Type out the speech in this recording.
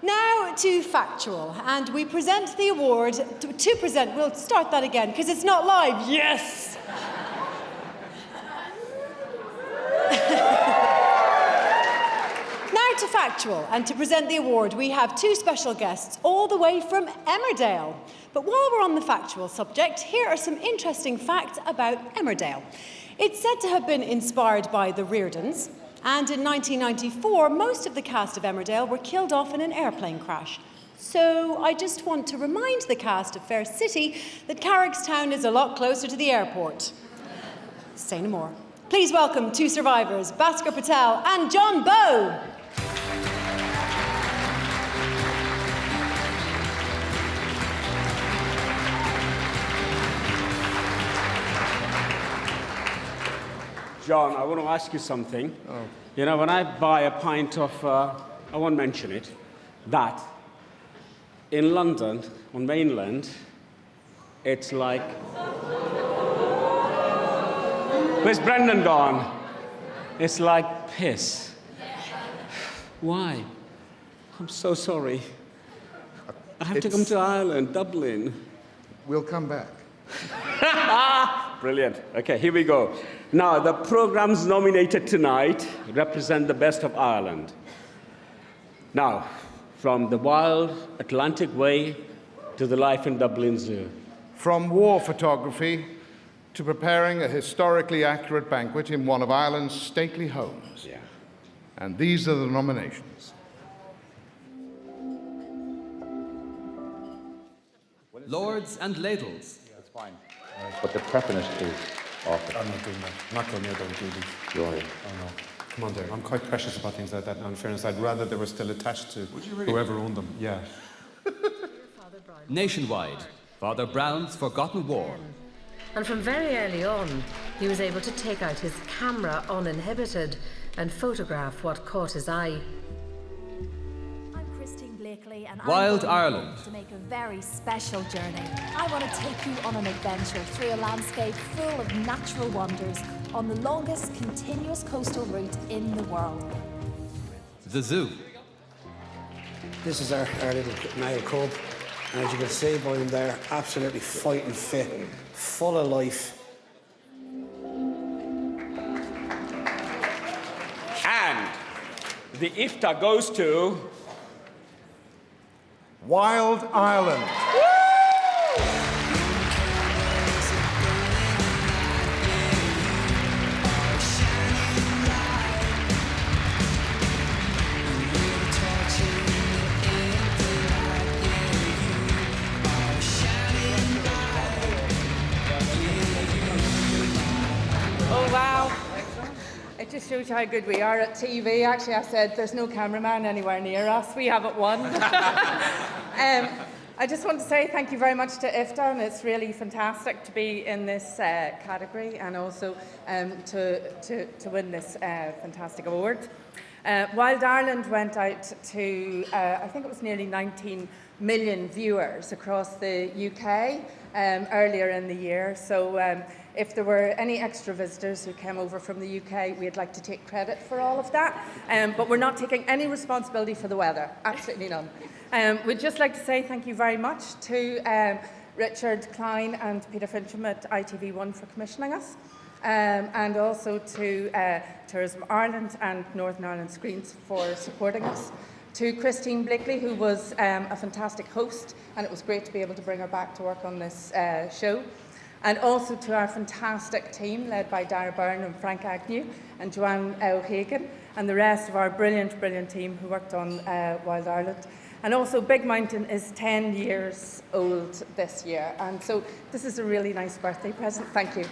Now to Factual, and we present the award we'll start that again, because it's not live. Yes! Now to Factual, and to present the award, we have two special guests all the way from Emmerdale. But while we're on the factual subject, here are some interesting facts about Emmerdale. It's said to have been inspired by the Reardons, and in 1994, most of the cast of Emmerdale were killed off in an airplane crash. So I just want to remind the cast of Fair City that Carrickstown is a lot closer to the airport. Say no more. Please welcome two survivors, Bhascar Patel and John Bowe. John, I want to ask you something. Oh. You know, when I buy a pint of, I won't mention it, that, in London, on mainland, it's like... Where's Brendan gone? It's like piss. Why? I'm so sorry. I have to come to Ireland, Dublin. We'll come back. Brilliant. Okay, here we go. Now, the programs nominated tonight represent the best of Ireland. Now, from the wild Atlantic Way to the life in Dublin Zoo. From war photography to preparing a historically accurate banquet in one of Ireland's stately homes. Yeah. And these are the nominations. Lords and Ladles. That's fine. But the prepping it is awful. I'm not doing that. I'm not going near those duties. You're right. Oh no. Come on, there. I'm quite precious about things like that. Now, in fairness, I'd rather they were still attached to whoever owned them. Yeah. Nationwide, Father Brown's Forgotten War. And from very early on, he was able to take out his camera uninhibited and photograph what caught his eye. And Wild I'm Ireland. To make a very special journey. I want to take you on an adventure through a landscape full of natural wonders on the longest continuous coastal route in the world. The Zoo. This is our little male cub, and as you can see by him there, absolutely fighting fit, full of life. And the IFTA goes to... Wild Ireland. Oh, wow. It just shows you how good we are at TV. Actually, I said there's no cameraman anywhere near us. We haven't won. I just want to say thank you very much to IFTA, and it's really fantastic to be in this category and also to win this fantastic award. Wild Ireland went out to, I think it was nearly 19 million viewers across the UK earlier in the year. So if there were any extra visitors who came over from the UK, we'd like to take credit for all of that. But we're not taking any responsibility for the weather, absolutely none. We'd just like to say thank you very much to Richard Klein and Peter Fincham at ITV1 for commissioning us, and also to Tourism Ireland and Northern Ireland Screens for supporting us. To Christine Blakely, who was a fantastic host, and it was great to be able to bring her back to work on this show. And also to our fantastic team, led by Dara Byrne and Frank Agnew and Joanne O'Hagan, and the rest of our brilliant, brilliant team who worked on Wild Ireland. And also, Big Mountain is 10 years old this year, and so this is a really nice birthday present. Thank you.